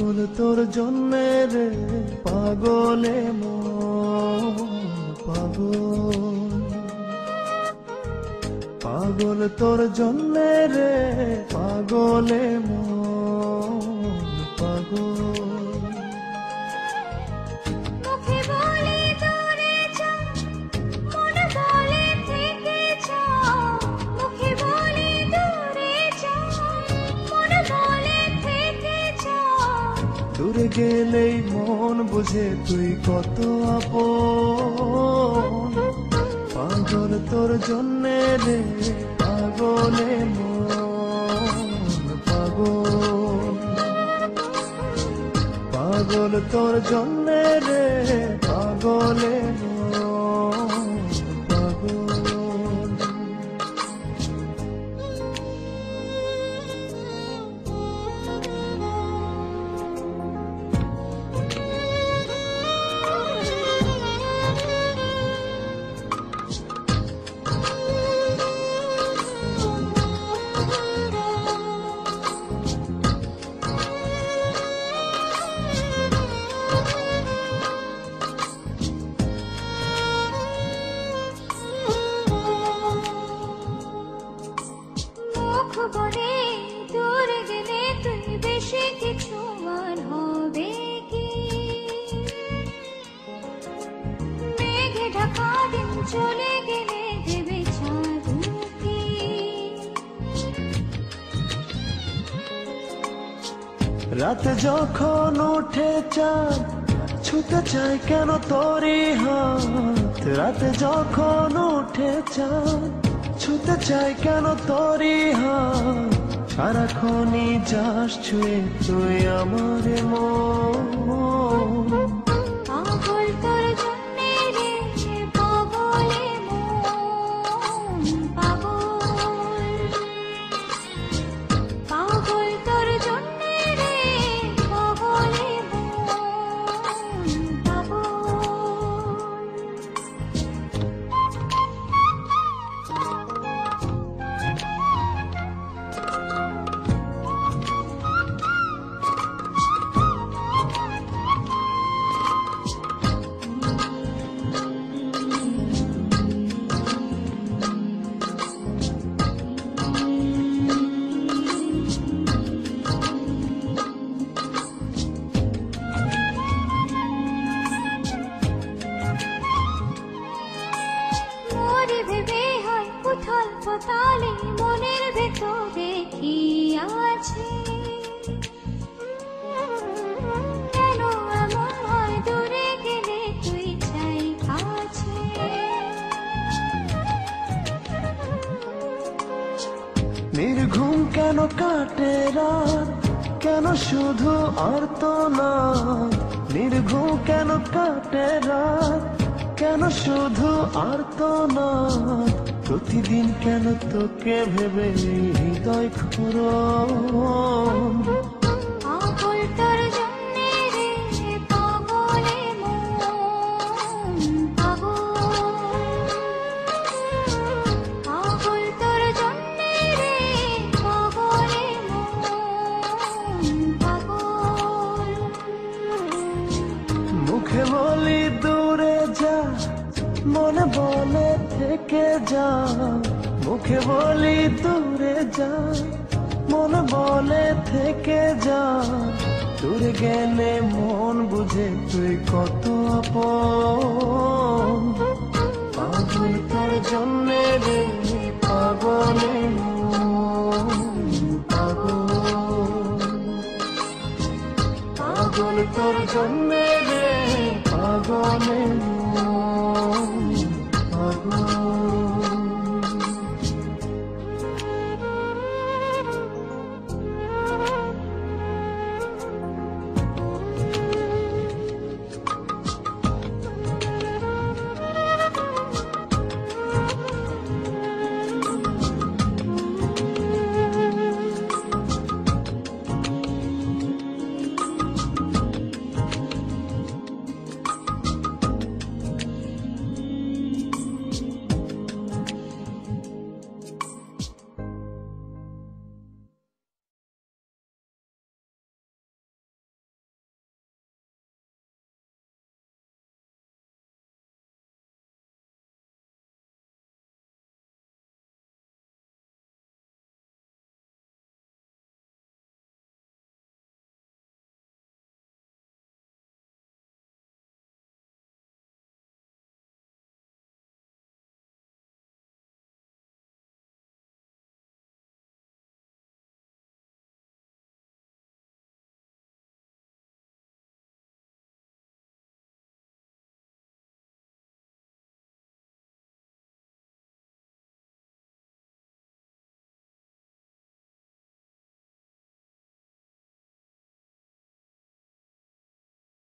পাগল তোর জন্যে রে পাগলে মন পাগল, পাগল তোর জন্যে রে পাগলে মন পাগল। দূরে গেলেই মন বুঝে তুই কত আপন, পাগল তোর জন্যে রে পাগলে মন পাগল, পাগল তোর জন্যে রে পাগলে মন পাগল। দূরে গেলে তুই বেশি কিছু আর হবে কি, মেঘে ঢাকা দিন চলে গেলে দেবে চাঁদুকি। রাত যখন উঠে চাঁদ ছুতে চাই কেন তোরই হাত, রাত যখন উঠে চাঁদ ছুতে চাই কেন তোরই হাত, সারাক্ষণই যাস ছুঁয়ে তুই আমার মন। পাগল তোর জন্যে রে পাগলে মন পাগল, পাগল তোর জন্যে রে পাগলে মন পাগল। ভেবে হয় উথাল পাতালে মনের ভেতরে কি আছে, কেন এমন হয় দূরে গেলে তুই চাই কাছে। নির্ঘুম কেন কাটে রাত, কেন শুধু আর্তনাদ, নির্ঘুম কেন কাটে রাত, কেন শুধু আর্তনাদ, প্রতিদিন কেন তোকে ভেবে হৃদয় ক্ষরণ। পাগল তোর জন্যে রে পাগলে মন পাগল, পাগল তোর জন্যে রে পাগলে মন পাগল। মুখে বলি দূরে যা, মনে বলে থেকে যা, মুখে বলি দূরে যা, মনে বলে থেকে যা, দূরে গেলে মন বুঝে তুই কত আপন, পাগল তোর জন্যে রে পাগলে মন পাগল, পাগল তোর জন্যে রে পাগলে মন পাগল।